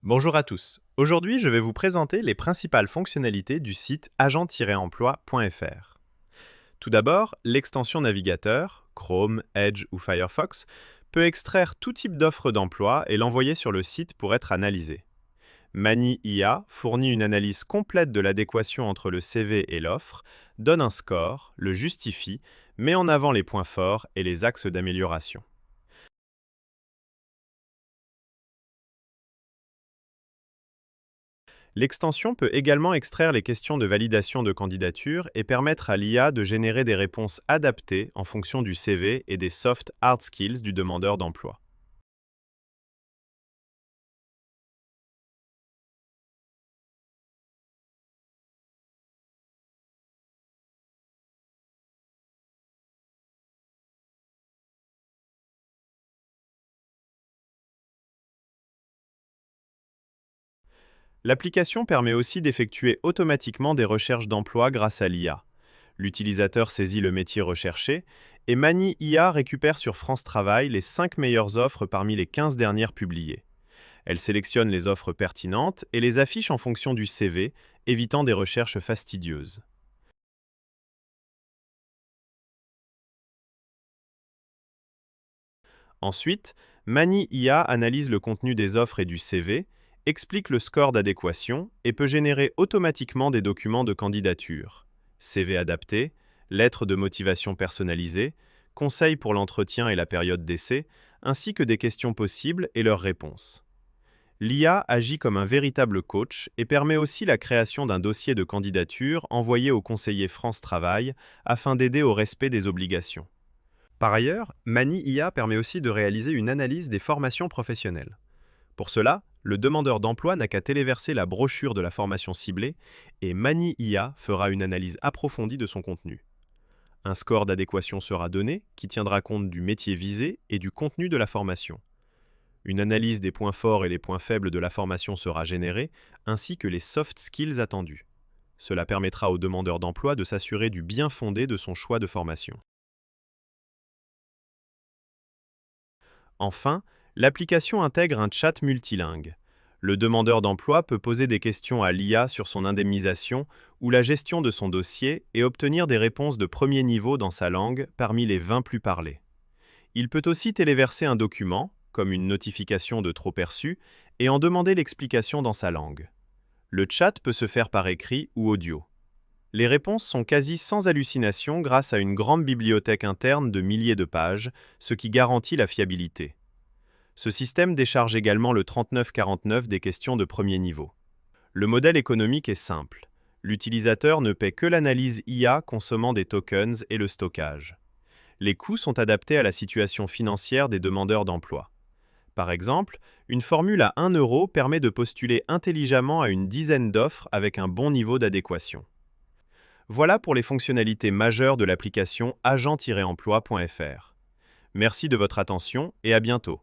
Bonjour à tous. Aujourd'hui, je vais vous présenter les principales fonctionnalités du site agent-emploi.fr. Tout d'abord, l'extension navigateur, Chrome, Edge ou Firefox, peut extraire tout type d'offre d'emploi et l'envoyer sur le site pour être analysé. Mani IA fournit une analyse complète de l'adéquation entre le CV et l'offre, donne un score, le justifie, met en avant les points forts et les axes d'amélioration. L'extension peut également extraire les questions de validation de candidature et permettre à l'IA de générer des réponses adaptées en fonction du CV et des soft hard skills du demandeur d'emploi. L'application permet aussi d'effectuer automatiquement des recherches d'emploi grâce à l'IA. L'utilisateur saisit le métier recherché et Mani IA récupère sur France Travail les 5 meilleures offres parmi les 15 dernières publiées. Elle sélectionne les offres pertinentes et les affiche en fonction du CV, évitant des recherches fastidieuses. Ensuite, Mani IA analyse le contenu des offres et du CV, explique le score d'adéquation et peut générer automatiquement des documents de candidature. CV adapté, lettres de motivation personnalisées, conseils pour l'entretien et la période d'essai, ainsi que des questions possibles et leurs réponses. L'IA agit comme un véritable coach et permet aussi la création d'un dossier de candidature envoyé au conseiller France Travail afin d'aider au respect des obligations. Par ailleurs, Mani IA permet aussi de réaliser une analyse des formations professionnelles. Pour cela, le demandeur d'emploi n'a qu'à téléverser la brochure de la formation ciblée et Mani IA fera une analyse approfondie de son contenu. Un score d'adéquation sera donné qui tiendra compte du métier visé et du contenu de la formation. Une analyse des points forts et les points faibles de la formation sera générée, ainsi que les soft skills attendus. Cela permettra au demandeur d'emploi de s'assurer du bien fondé de son choix de formation. Enfin, l'application intègre un chat multilingue. Le demandeur d'emploi peut poser des questions à l'IA sur son indemnisation ou la gestion de son dossier et obtenir des réponses de premier niveau dans sa langue parmi les 20 plus parlées. Il peut aussi téléverser un document, comme une notification de trop perçu, et en demander l'explication dans sa langue. Le chat peut se faire par écrit ou audio. Les réponses sont quasi sans hallucination grâce à une grande bibliothèque interne de milliers de pages, ce qui garantit la fiabilité. Ce système décharge également le 3949 des questions de premier niveau. Le modèle économique est simple. L'utilisateur ne paie que l'analyse IA consommant des tokens et le stockage. Les coûts sont adaptés à la situation financière des demandeurs d'emploi. Par exemple, une formule à 1 euro permet de postuler intelligemment à une dizaine d'offres avec un bon niveau d'adéquation. Voilà pour les fonctionnalités majeures de l'application agent-emploi.fr. Merci de votre attention et à bientôt.